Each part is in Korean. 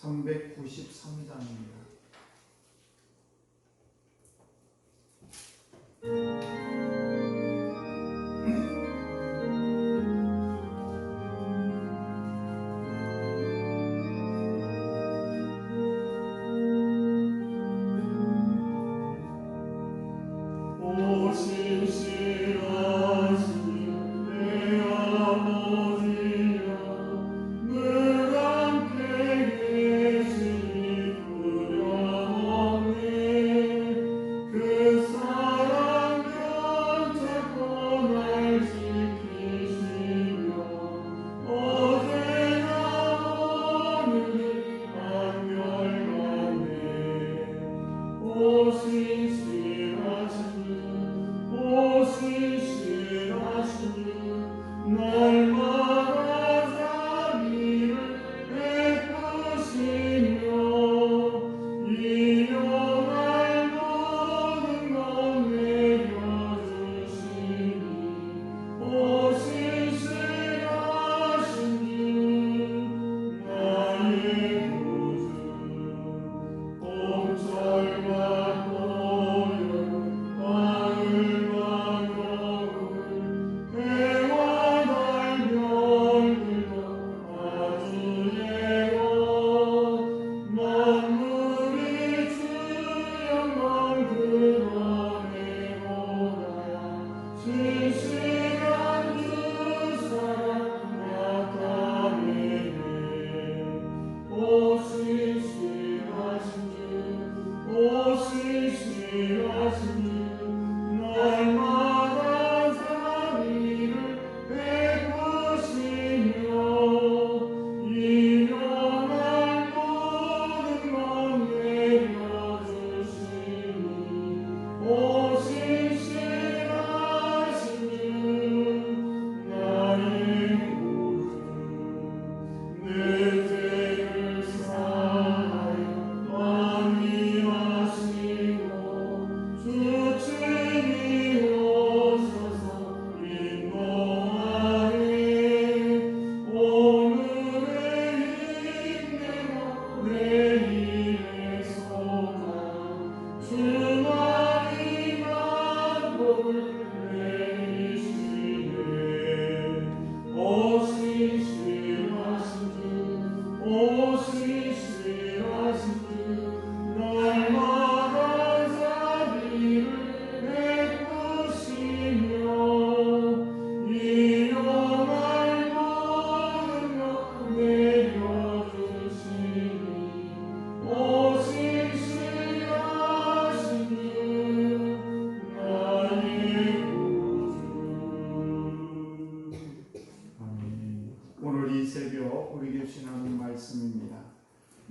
393장입니다.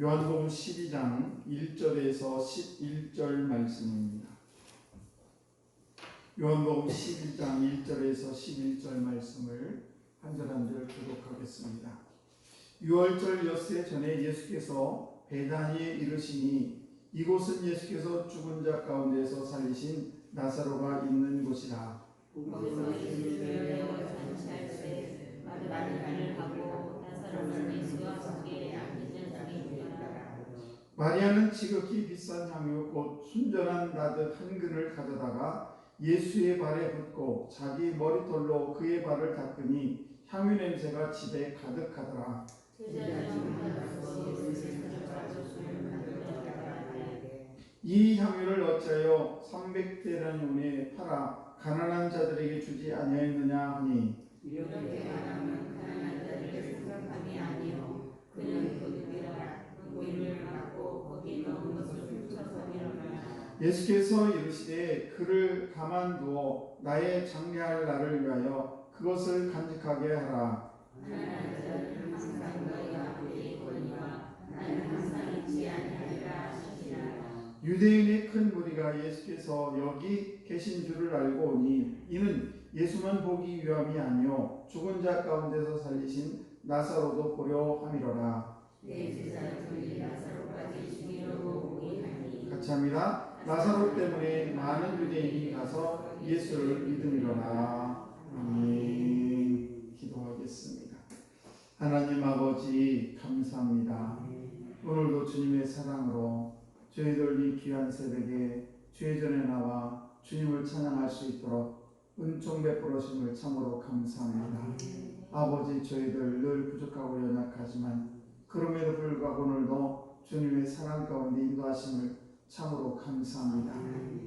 요한복음 12장 1절에서 11절 말씀입니다. 요한복음 12장 1절에서 11절 말씀을 한 절 한 절 교독하겠습니다. 6월절 엿새 전에 예수께서 베다니에 이르시니 이곳은 예수께서 죽은 자 가운데서 살리신 나사로가 있는 곳이라. 거기서 예수를 마르다를 하고 나사로는 예수와 함께 앉은 중이니라. 마리아는 지극히 비싼 향유 곧 순전한 나드 한 근을 가져다가 예수의 발에 붓고 자기 머리털로 그의 발을 닦으니 향유 냄새가 집에 가득하더라. 이 향유를 어찌하여 300데나리온에 팔아 가난한 자들에게 주지 아니하였느냐 하니, 이렇게 말하면 가난한 자들을 생각함이 아니요 그는 거두리라. 고인을 갖고 거기 넣은 것을 훔쳐서니라. 예수께서 이르시되 그를 가만두어 나의 장례할 날을 위하여 그것을 간직하게 하라. 가난한 자들은 항상 너희가 함께 있거니와 나는 항상 있지 아니하리라 하시니라. 유대인의 큰 무리가 예수께서 여기 계신 줄을 알고 오니 이는 예수만 보기 위함이 아니요 죽은 자 가운데서 살리신 나사로도 보려 함이로라. 내 제자 둘이 나사로까지 죽이려고 오니 하니. 같이 합니다. 나사로 때문에 많은 유대인이 가서 예수를 믿음이로라. 아멘. 기도하겠습니다. 하나님 아버지 감사합니다. 오늘 오늘도 주님의 사랑으로 저희들 이 귀한 새벽에 주의 전에 나와 주님을 찬양할 수 있도록 은총 베풀으심을 참으로 감사합니다. 아버지, 저희들 늘 부족하고 연약하지만 그럼에도 불구하고 오늘도 주님의 사랑 가운데 인도하심을 참으로 감사합니다.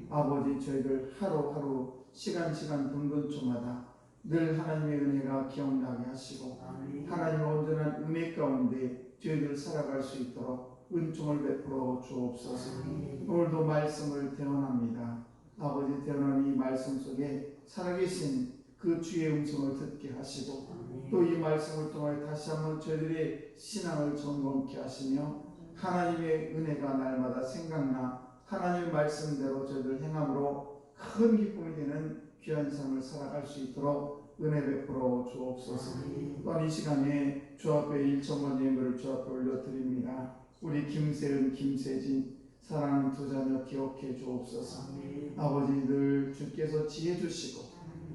아버지, 저희들 하루하루 시간 분분초마다 늘 하나님의 은혜가 기억나게 하시고 하나님의 온전한 은혜 가운데 저희들 살아갈 수 있도록 은총을 베풀어 주옵소서. 오늘도 말씀을 대언합니다. 아버지, 대언한 이 말씀 속에 살아계신 그 주의 음성을 듣게 하시고 또 이 말씀을 통해 다시 한번 저희들의 신앙을 점검케 하시며 하나님의 은혜가 날마다 생각나 하나님의 말씀대로 저희들 행함으로 큰 기쁨이 되는 귀한 삶을 살아갈 수 있도록 은혜 베풀어 주옵소서. 또한 이 시간에 주 앞에 1천번 예물을 주 앞에 올려드립니다. 우리 김세은, 김세진 사랑하는 두 자녀 기억해 주옵소서. 아버지, 늘 주께서 지혜 주시고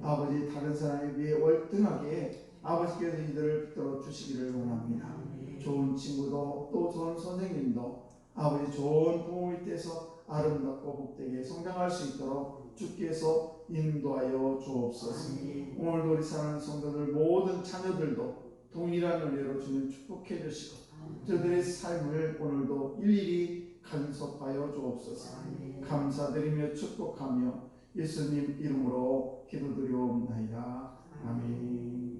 아버지, 다른 사람에 비해 월등하게 아버지께서 이들을 붙들어 주시기를 원합니다. 좋은 친구도 또 좋은 선생님도 아버지 좋은 부모 밑에서 아름답고 복되게 성장할 수 있도록 주께서 인도하여 주옵소서. 오늘도 우리 사랑하는 성도들 모든 자녀들도 동일한 은혜로 주님 축복해 주시고 저들의 삶을 오늘도 일일이 간섭하여 주옵소서. 감사드리며 축복하며 예수님 이름으로 기도드리옵나이다. 아멘.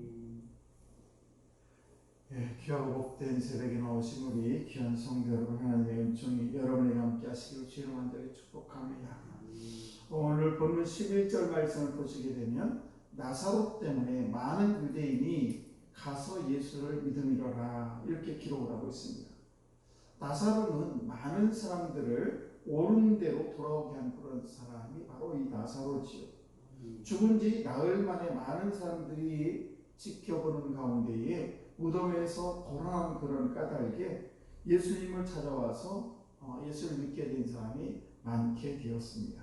귀하고 복된 새벽에 나오신 우리 귀한 성도 여러분, 하나님의 은총이 여러분에게 함께 하시기를 주의 간절히 축복합니다. 오늘 본문 11절 말씀을 보시게 되면 나사로 때문에 많은 유대인이 가서 예수를 믿음이로라 이렇게 기록을 하고 있습니다. 나사로는 많은 사람들을 옳은 대로 돌아오게 한 그런 사람이 바로 이 나사로지요. 죽은 지 나흘 만에 많은 사람들이 지켜보는 가운데에 무덤에서 거론한 그런 까닭에 예수님을 찾아와서 예수를 믿게 된 사람이 많게 되었습니다.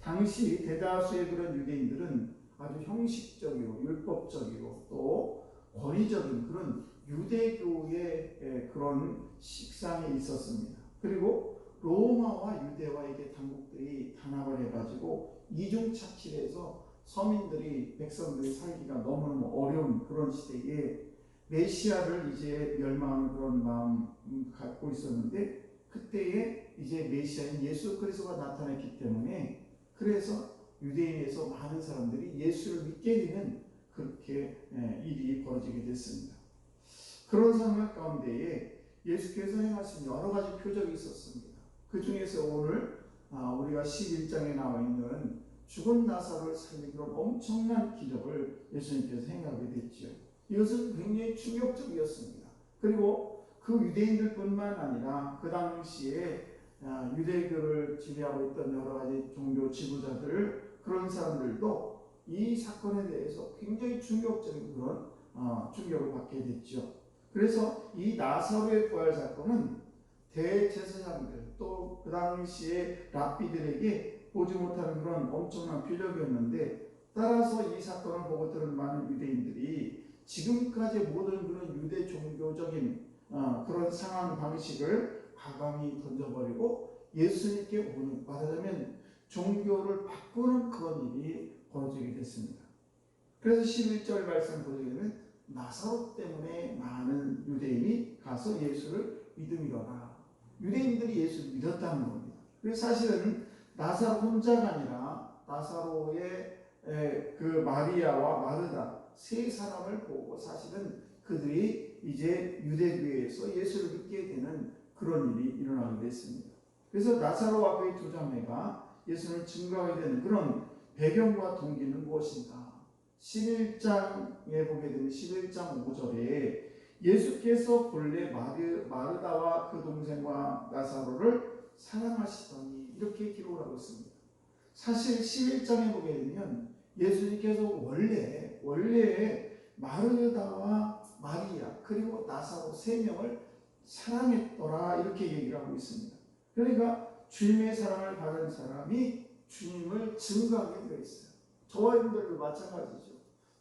당시 대다수의 그런 유대인들은 아주 형식적이고 율법적이고 또 권위적인 그런 유대교의 그런 식상이 있었습니다. 그리고 로마와 유대와 이게 당국들이 단합을 해가지고 이중착취해서 서민들이 백성들이 살기가 너무너무 어려운 그런 시대에 메시아를 이제 멸망하는 그런 마음 갖고 있었는데 그때에 이제 메시아인 예수 그리스도가 나타났기 때문에 그래서 유대인에서 많은 사람들이 예수를 믿게 되는 그렇게 일이 벌어지게 됐습니다. 그런 상황 가운데에 예수께서 행하신 여러 가지 표적이 있었습니다. 그 중에서 오늘 우리가 11장에 나와 있는 죽은 나사로를 살린 그런 엄청난 기적을 예수님께서 행하게 됐죠. 이것은 굉장히 충격적이었습니다. 그리고 그 유대인들뿐만 아니라 그 당시에 유대교를 지배하고 있던 여러 가지 종교 지도자들 그런 사람들도 이 사건에 대해서 굉장히 충격적인 그런 충격을 받게 됐죠. 그래서 이 나사로의 부활 사건은 대제사장들 또 그 당시에 랍비들에게 보지 못하는 그런 엄청난 표적이었는데 따라서 이 사건을 보고 들은 많은 유대인들이 지금까지 모든 그런 유대 종교적인 그런 상황 방식을 과감히 던져버리고 예수님께 오는, 말하자면 종교를 바꾸는 그런 일이 벌어지게 됐습니다. 그래서 11절 말씀 보시게 되면 나사로 때문에 많은 유대인이 가서 예수를 믿음이로라. 유대인들이 예수를 믿었다는 겁니다. 그래서 사실은 나사로 혼자가 아니라 나사로의 그 마리아와 마르다 세 사람을 보고 사실은 그들이 이제 유대교회에서 예수를 믿게 되는 그런 일이 일어나게 됐습니다. 그래서 나사로 앞에 두 자매가 예수를 증거하게 되는 그런 배경과 동기는 무엇인가? 11장에 보게 되면 11장 5절에 예수께서 본래 마르다와 그 동생과 나사로를 사랑하시더니 이렇게 기록을 하고 있습니다. 사실 11장에 보게 되면 예수님께서 원래 마르다와 마리아 그리고 나사로 세 명을 사랑했더라 이렇게 얘기를 하고 있습니다. 그러니까 주님의 사랑을 받은 사람이 주님을 증거하게 되어 있어요. 저와 여러분들도 마찬가지죠.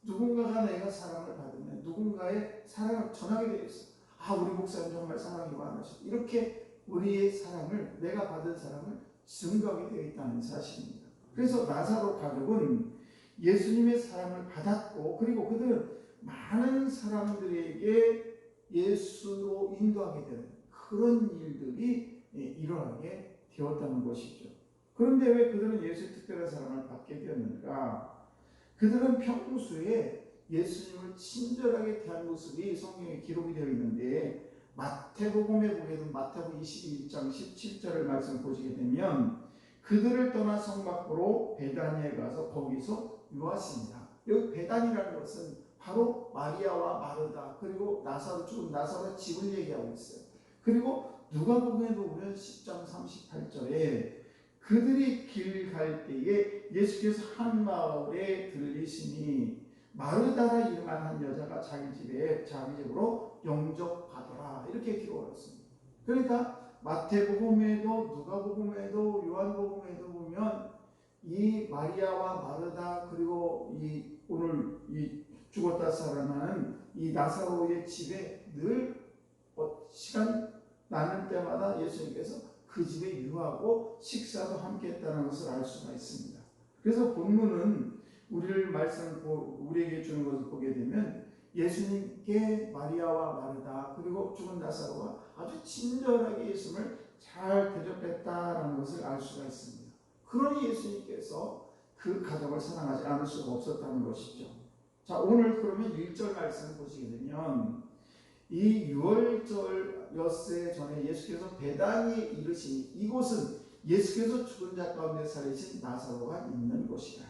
누군가가 내가 사랑을 받으면 누군가의 사랑을 전하게 되어 있어요. 우리 목사님 정말 사랑이 많으시고 이렇게 우리의 사랑을, 내가 받은 사랑을 증거하게 되어 있다는 사실입니다. 그래서 나사로 가족은 예수님의 사랑을 받았고, 그리고 그들은 많은 사람들에게 예수로 인도하게 되는 그런 일들이 일어나게 되었다는 것이죠. 그런데 왜 그들은 예수의 특별한 사랑을 받게 되었는가? 그들은 평소에 예수님을 친절하게 대한 모습이 성경에 기록이 되어 있는데, 마태복음에 보게 되면 마태복음 21장 17절을 말씀 보시게 되면 그들을 떠나 성 밖으로 베다니에 가서 거기서 유하십니다. 여기 베다니라는 것은 바로 마리아와 마르다, 그리고 나사로, 죽은 나사로의 집을 얘기하고 있어요. 그리고 누가복음에도 보면 10장 38절에 그들이 길 갈 때에 예수께서 한 마을에 들리시니 마르다라 이름한 한 여자가 자기 집으로 영접하더라, 이렇게 기록을 했습니다. 그러니까 마태복음에도 누가복음에도 요한복음에도 보면 이 마리아와 마르다, 그리고 이 오늘 이 죽었다 살아나는 이 나사로의 집에 늘 시간 나는 때마다 예수님께서 그 집에 유하고 식사도 함께 했다는 것을 알 수가 있습니다. 그래서 본문은 우리에게 주는 것을 보게 되면 예수님께 마리아와 마르다, 그리고 죽은 나사로가 아주 친절하게 예수님을 잘 대접했다라는 것을 알 수가 있습니다. 그러니 예수님께서 그 가족을 사랑하지 않을 수가 없었다는 것이죠. 자, 오늘 그러면 1절 말씀을 보시게 되면 이 유월절 엿새 전에 예수께서 베다니에 이르시니 이곳은 예수께서 죽은 자 가운데 살리신 나사로가 있는 곳이라.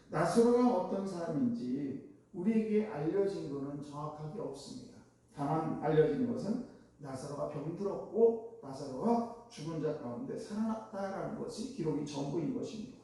나사로가 어떤 사람인지 우리에게 알려진 것은 정확하게 없습니다. 다만 알려진 것은 나사로가 병들었고 나사로가 죽은 자 가운데 살아났다라는 것이 기록이 전부인 것입니다.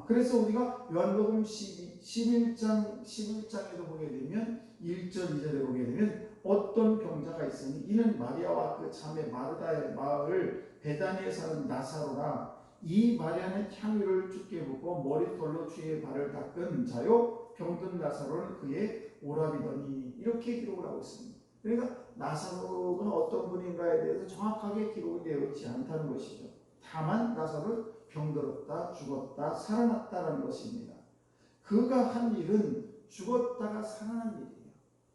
그래서 우리가 요한복음 11장에도 보게 되면 1절 2절에 보게 되면 어떤 병자가 있으니 이는 마리아와 그 자매 마르다의 마을 베다니에 사는 나사로라. 이 마리아는 향유를 주께 붓고 머리털로 주의 발을 닦은 자요 병든 나사로는 그의 오라비더니, 이렇게 기록을 하고 있습니다. 그러니까 나사로가 어떤 분인가에 대해서 정확하게 기록이 되어 있지 않다는 것이죠. 다만 나사로는 병들었다, 죽었다, 살아났다는 것입니다. 그가 한 일은 죽었다가 살아난 일이에요.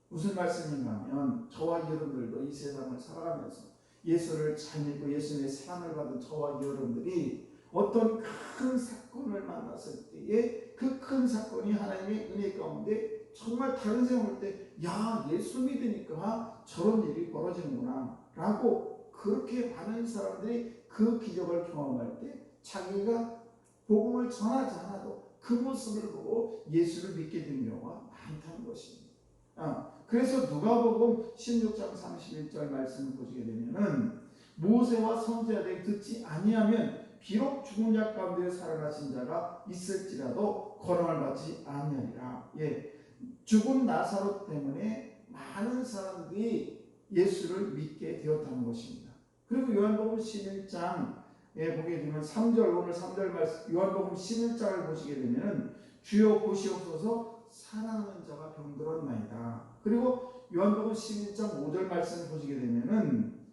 무슨 말씀인가 하면 저와 여러분들도 이 세상을 살아가면서 예수를 잘 믿고 예수님의 사랑을 받은 저와 여러분들이 어떤 큰 사건을 만났을 때에 그 큰 사건이 하나님의 은혜 가운데 정말 다른 생각을 할 때, 야, 예수 믿으니까 저런 일이 벌어지는구나 라고, 그렇게 많은 사람들이 그 기적을 경험할 때 자기가 복음을 전하지 않아도 그 모습을 보고 예수를 믿게 된 경우가 많다는 것입니다. 그래서 누가복음 16장 31절 말씀을 보시게 되면은 모세와 선지자들이 듣지 아니하면 비록 죽은 자 가운데 살아나신 자가 있을지라도 권능을 받지 아니하리라. 죽은 나사로 때문에 많은 사람들이 예수를 믿게 되었다는 것입니다. 그리고 요한복음 11장에 보게 되면 3절, 오늘 3절 말씀, 요한복음 11장을 보시게 되면 주여 보시옵소서 사랑하는 자가 병들었나이다. 그리고 요한복음 11장 5절 말씀을 보시게 되면은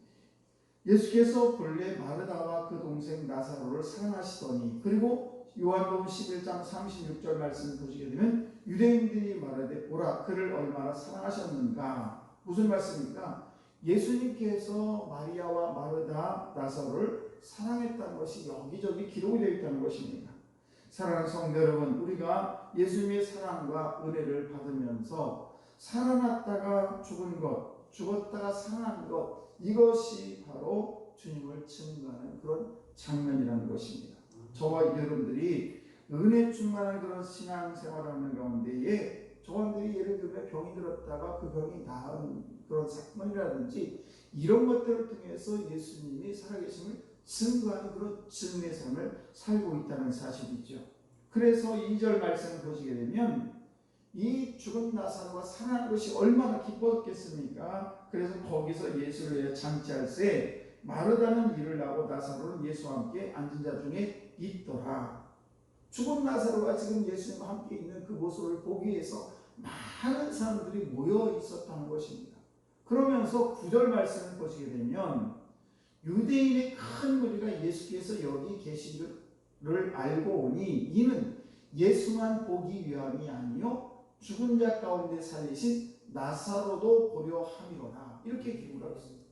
예수께서 본래 마르다와 그 동생 나사로를 사랑하시더니, 그리고 요한복음 11장 36절 말씀을 보시게 되면 유대인들이 말하되 보라 그를 얼마나 사랑하셨는가. 무슨 말씀입니까? 예수님께서 마리아와 마르다, 나사로를 사랑했다는 것이 여기저기 기록이 되어 있다는 것입니다. 사랑하는 성도 여러분, 우리가 예수님의 사랑과 은혜를 받으면서 살아났다가 죽은 것, 죽었다가 살아난 것, 이것이 바로 주님을 증거하는 그런 장면이라는 것입니다. 저와 여러분들이 은혜 충만한 그런 신앙생활을 하는 가운데에 저분들이 예를 들면 병이 들었다가 그 병이 나은 그런 사건이라든지 이런 것들을 통해서 예수님이 살아계심을 증거하는 그런 증의 삶을 살고 있다는 사실이죠. 그래서 2절 말씀을 보시게 되면 이 죽은 나사로가 살아난 것이 얼마나 기뻤겠습니까? 그래서 거기서 예수를 위해 잔치할 때 마르다는 일을 하고 나사로는 예수와 함께 앉은 자 중에 있더라. 죽은 나사로가 지금 예수님과 함께 있는 그 모습을 보기 위해서 많은 사람들이 모여 있었다는 것입니다. 그러면서 9절 말씀을 보시게 되면 유대인의 큰 무리가 예수께서 여기 계신 줄을 알고 오니 이는 예수만 보기 위함이 아니요 죽은 자 가운데 살리신 나사로도 보려 함이로라. 이렇게 기록을 하고 있습니다.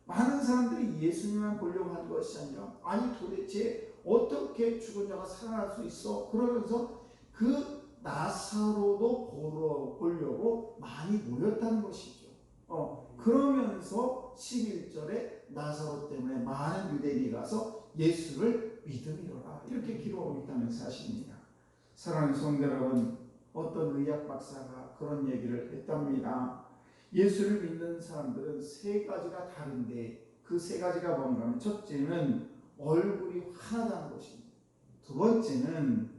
많은 사람들이 예수님만 보려고 한 것이 아니라 아니 도대체 어떻게 죽은 자가 살아날 수 있어? 그러면서 그 나사로도 보려고 많이 모였다는 것이죠. 그러면서 11절에 나사로 때문에 많은 유대인이 가서 예수를 믿음이로라. 이렇게 기록하고 있다는 사실입니다. 사랑하는 성도 여러분, 어떤 의학 박사가 그런 얘기를 했답니다. 예수를 믿는 사람들은 세 가지가 다른데 그 세 가지가 뭔가 하면 첫째는 얼굴이 환하다는 것입니다. 두 번째는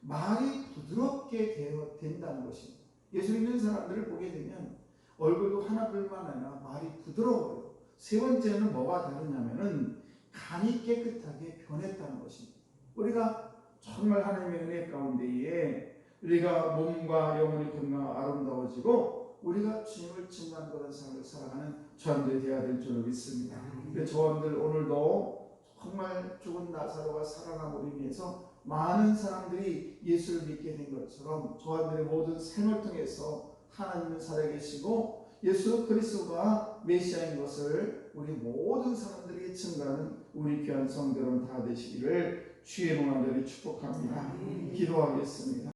말이 부드럽게 된다는 것입니다. 예수 믿는 사람들을 보게 되면 얼굴도 하나둘만 아니라 말이 부드러워요. 세 번째는 뭐가 다르냐면은 간이 깨끗하게 변했다는 것입니다. 우리가 정말 하나님의 은혜 가운데에 우리가 몸과 영혼이 건강 아름다워지고 우리가 주님을 증거하는 그런 삶을 살아가는 저함들이 되어야 될 줄로 믿습니다. 저함들 오늘도 정말 죽은 나사로가 살아남으로 인해서 많은 사람들이 예수를 믿게 된 것처럼 저함들의 모든 삶을 통해서 하나님은 살아계시고 예수 그리스도가 메시아인 것을 우리 모든 사람들에게 증거하는 우리 귀한 성도 여러분 다 되시기를 주의 이름으로 축복합니다. 기도하겠습니다.